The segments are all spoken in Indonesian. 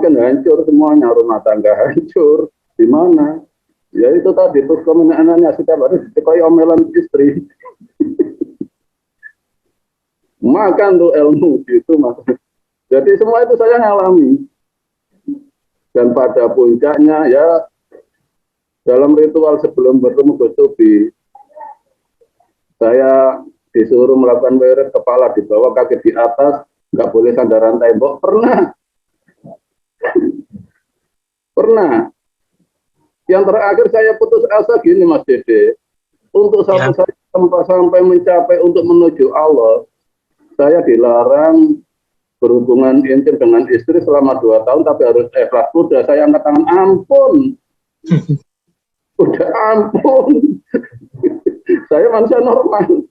makin hancur semuanya, rumah tangga hancur. Di mana? Ya itu tadi, terus kemenangannya setiap hari dicekoi omelan istri. Makan tuh ilmu gitu mas. Jadi semua itu saya ngalami. Dan pada puncaknya ya dalam ritual sebelum bertemu Gus Tubi, saya disuruh melakukan wirid, kepala di bawah, kaki di atas, nggak boleh sandaran tembok. Pernah. Yang terakhir saya putus asa gini Mas Dede, untuk satu saya sampai mencapai untuk menuju Allah, saya dilarang berhubungan intim dengan istri selama 2 tahun, tapi harus ikhlas. Udah saya angkat tangan, ampun. Udah ampun. Saya manusia normal.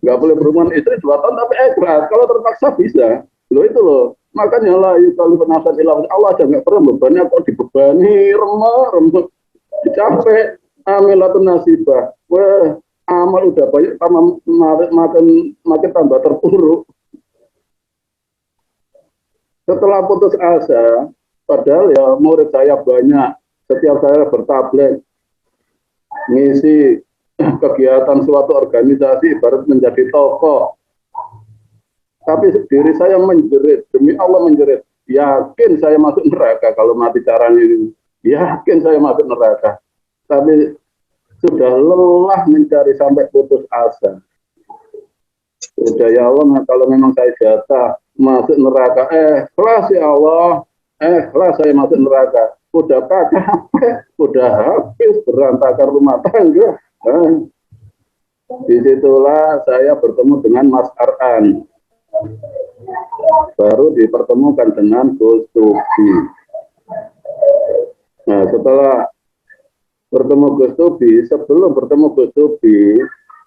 Nggak boleh berhubungan istri 2 tahun, tapi ikhlas. Kalau terpaksa bisa. Loh itu loh. Makanya lah, kalau penasihat ilah Allah aja nggak pernah bebannya, kok dibebani, remeh, capek, amilatun nasibah. Wah, amal udah banyak, makin tambah terpuruk. Setelah putus asa, padahal ya murid saya banyak, setiap saya bertablik, ngisi kegiatan suatu organisasi, ibarat menjadi tokoh. Tapi diri saya menjerit, demi Allah menjerit. Yakin saya masuk neraka kalau mati caranya ini. Yakin saya masuk neraka. Tapi sudah lelah mencari sampai putus asa. Udah ya Allah, kalau memang saya jatah masuk neraka, ikhlas ya Allah, ikhlas saya masuk neraka. Udah capek, udah habis berantakan rumah tangga. Disitulah saya bertemu dengan Mas Ar'an. Baru dipertemukan dengan Gus Tubi. Nah, setelah bertemu Gus Tubi, sebelum bertemu Gus Tubi,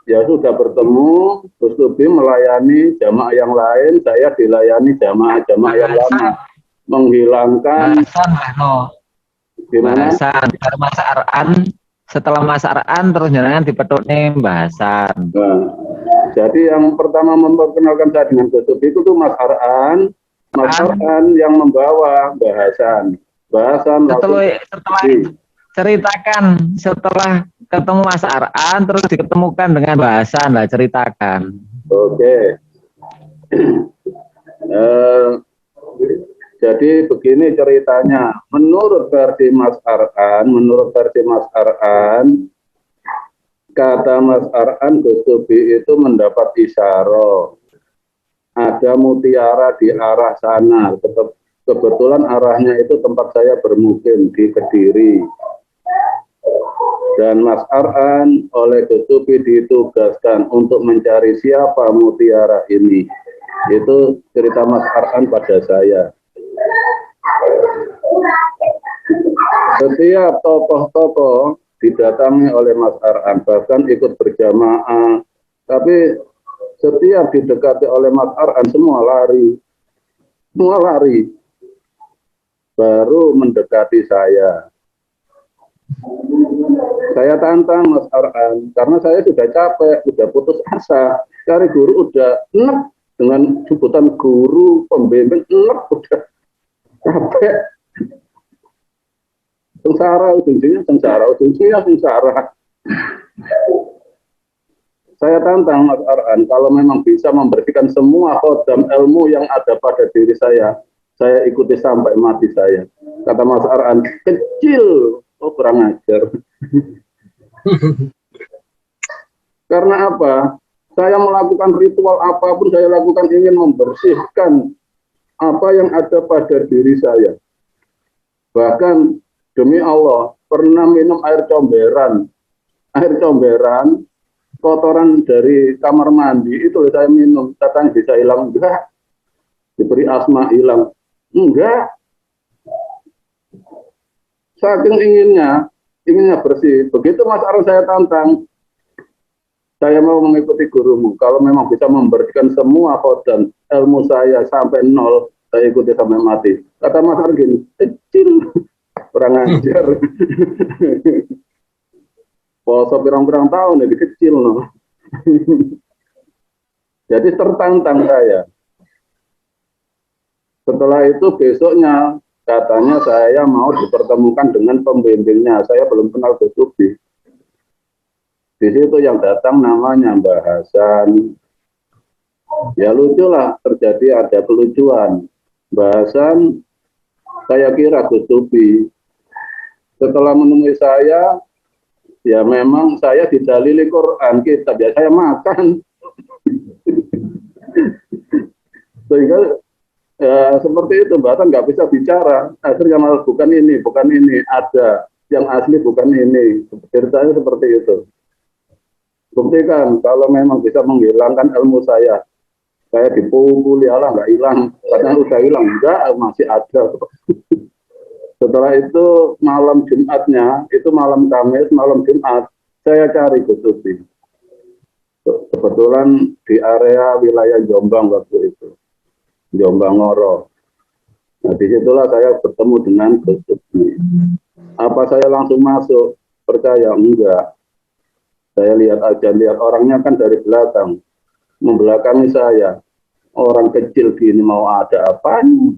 ya sudah bertemu, Gus Tubi melayani jamaah yang lain, saya dilayani jamaah-jamaah yang lama. Menghilangkan gimana? Bahasan, Mas Ar'an, setelah Mas Ar'an terus jangan dipetutnya bahasan. Nah, jadi yang pertama memperkenalkan saya dengan Gus Tubi itu tuh Mas Ar'an yang membawa bahasan. Setelah ceritakan, setelah ketemu Mas Ar'an terus diketemukan dengan bahasan lah, ceritakan. Oke. Jadi begini ceritanya, menurut versi Mas Ar'an, kata Mas Ar'an, Gus Tubi itu mendapat isyarah. Ada mutiara di arah sana. Kebetulan arahnya itu tempat saya bermukim di Kediri. Dan Mas Ar'an oleh Gus Tubi ditugaskan untuk mencari siapa mutiara ini. Itu cerita Mas Ar'an pada saya. Setiap tokoh-tokoh didatangi oleh Mas Ar'an, bahkan ikut berjamaah. Tapi setiap didekati oleh Mas Ar'an, semua lari. Baru mendekati saya. Saya tantang Mas Ar'an, karena saya sudah capek, sudah putus asa. Cari guru udah enek, dengan sebutan guru, pembimbing, enek, udah capek. Ujung-ujungnya sengsara. Saya tantang Mas Ar'an, kalau memang bisa membersihkan semua khodam ilmu yang ada pada diri saya ikuti sampai mati saya. Kata Mas Ar'an, kecil, kurang ajar. Karena apa? Saya melakukan ritual apapun, saya lakukan ingin membersihkan apa yang ada pada diri saya. Bahkan demi Allah, pernah minum air comberan, kotoran dari kamar mandi, itu saya minum, katanya bisa hilang. Enggak. Diberi asma hilang. Enggak. Saking inginnya bersih. Begitu Mas Ar'an saya tantang, saya mau mengikuti gurumu. Kalau memang bisa membersihkan semua khodam ilmu saya sampai 0, saya ikuti sampai mati. Kata Mas Ar'an gini, kecil, kurang ajar. Poso pirang-pirang tahun lebih kecil, no. Jadi tertantang saya. Setelah itu besoknya katanya saya mau dipertemukan dengan pembimbingnya. Saya belum kenal Gus Sufi. Di situ yang datang namanya Mbah Hasan. Ya lucu lah, terjadi ada kelucuan. Mbah Hasan, saya kira Gus Sufi. Setelah menemui saya, ya memang saya didalili Quran kitab, ya saya makan. Sehingga ya, seperti itu, bahkan nggak bisa bicara. Akhirnya malah bukan ini, ada yang asli bukan ini. Ceritanya seperti itu. Buktikan kalau memang bisa menghilangkan ilmu saya dipukuli, Allah nggak hilang, katanya udah hilang, enggak, masih ada. Setelah itu malam Jumatnya, itu malam Kamis, malam Jumat, saya cari Gus Sufi. Kebetulan di area wilayah Jombang waktu itu, Jombang Ngoro. Nah disitulah saya bertemu dengan Gus Sufi. Apa saya langsung masuk? Percaya? Enggak. Saya lihat aja, lihat orangnya kan dari belakang, membelakangi saya. Orang kecil gini mau ada apanya?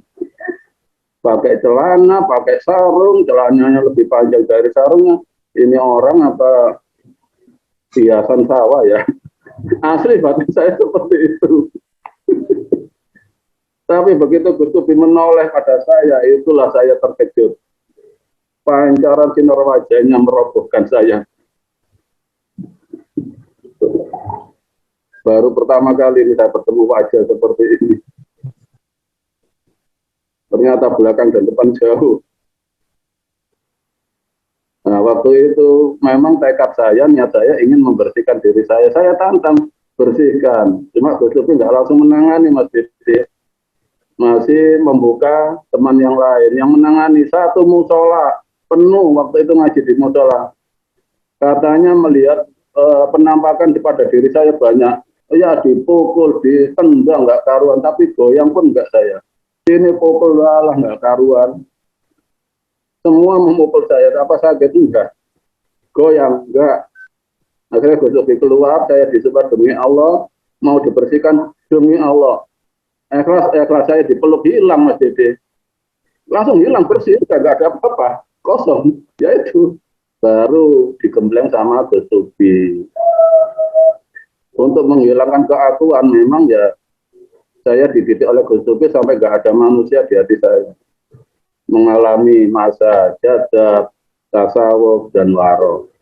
Pakai celana, pakai sarung, celananya lebih panjang dari sarungnya. Ini orang apa hiasan sawah ya? Asli batin saya seperti itu. Tapi begitu Gus Sufi menoleh pada saya, itulah saya terkejut. Pancaran sinar wajahnya merobohkan saya. Baru pertama kali ini saya bertemu wajah seperti ini. Ternyata belakang dan depan jauh. Nah, waktu itu memang tekad saya, niat saya ingin membersihkan diri saya. Saya tantang bersihkan. Cuma Gus Sufi nggak langsung menangani, Mas Didi. Masih membuka teman yang lain yang menangani satu musola penuh waktu itu ngaji di musola. Katanya melihat penampakan pada diri saya banyak. Ya dipukul, ditendang nggak karuan, tapi goyang pun nggak saya. Sini pukul lah nggak karuan. Semua memukul saya, apa sakit enggak? Goyang enggak. Akhirnya Gus Sufi keluar, saya disupport demi Allah, mau dibersihkan demi Allah. Ikhlas saya dipeluk hilang Mas Dede. Langsung hilang bersih, enggak ada apa-apa, kosong. Ya itu baru digembleng sama Gus Sufi. Untuk menghilangkan keakuan memang ya saya dididik oleh Gus Sufi sampai nggak ada manusia di hati saya. Mengalami masa jadab, tasawuf dan waro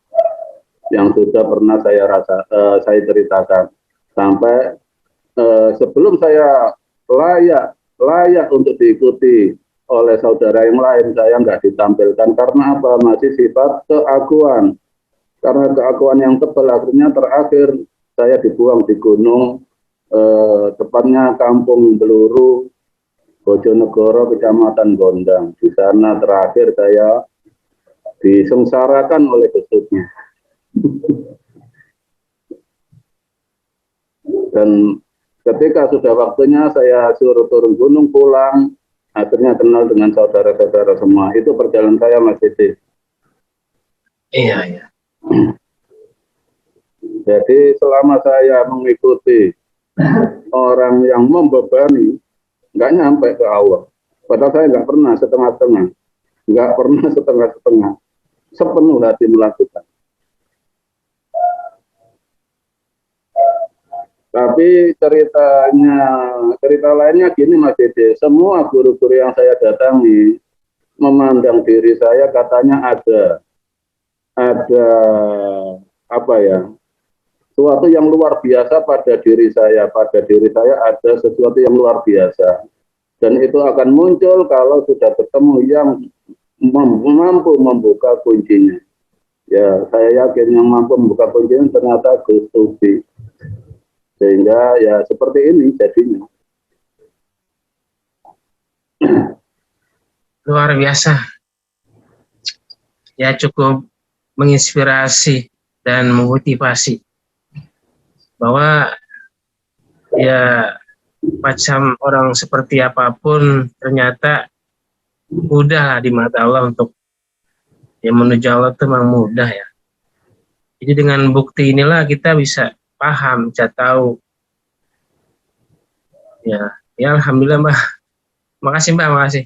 yang sudah pernah saya ceritakan sampai sebelum saya layak untuk diikuti oleh saudara yang lain, saya nggak ditampilkan karena apa? Masih sifat keakuan. Karena keakuan yang tebal, akhirnya terakhir saya dibuang di gunung, tepatnya Kampung Beluru, Bojonegoro, Kecamatan Gondang. Di sana terakhir saya disengsarakan oleh Gus Sufi. Dan ketika sudah waktunya saya suruh turun gunung pulang, akhirnya kenal dengan saudara-saudara semua. Itu perjalanan saya Mas Didi. Iya, iya. Jadi selama saya mengikuti orang yang membebani, nggak nyampe ke Allah. Padahal saya nggak pernah setengah-setengah, nggak pernah setengah-setengah, sepenuh hati melakukan. Tapi cerita lainnya gini Mas Dede, semua guru-guru yang saya datangi memandang diri saya katanya ada apa ya, sesuatu yang luar biasa pada diri saya ada sesuatu yang luar biasa, dan itu akan muncul kalau sudah ketemu yang mampu membuka kuncinya. Ya saya yakin yang mampu membuka kuncinya ternyata Gus Sufi, sehingga ya seperti ini jadinya. Luar biasa. Ya cukup menginspirasi dan memotivasi bahwa ya macam orang seperti apapun ternyata mudah di mata Allah untuk ya menuju Allah itu memang mudah ya. Jadi dengan bukti inilah kita bisa paham, bisa tahu. Ya, ya alhamdulillah Mbak. Makasih Mbak, makasih.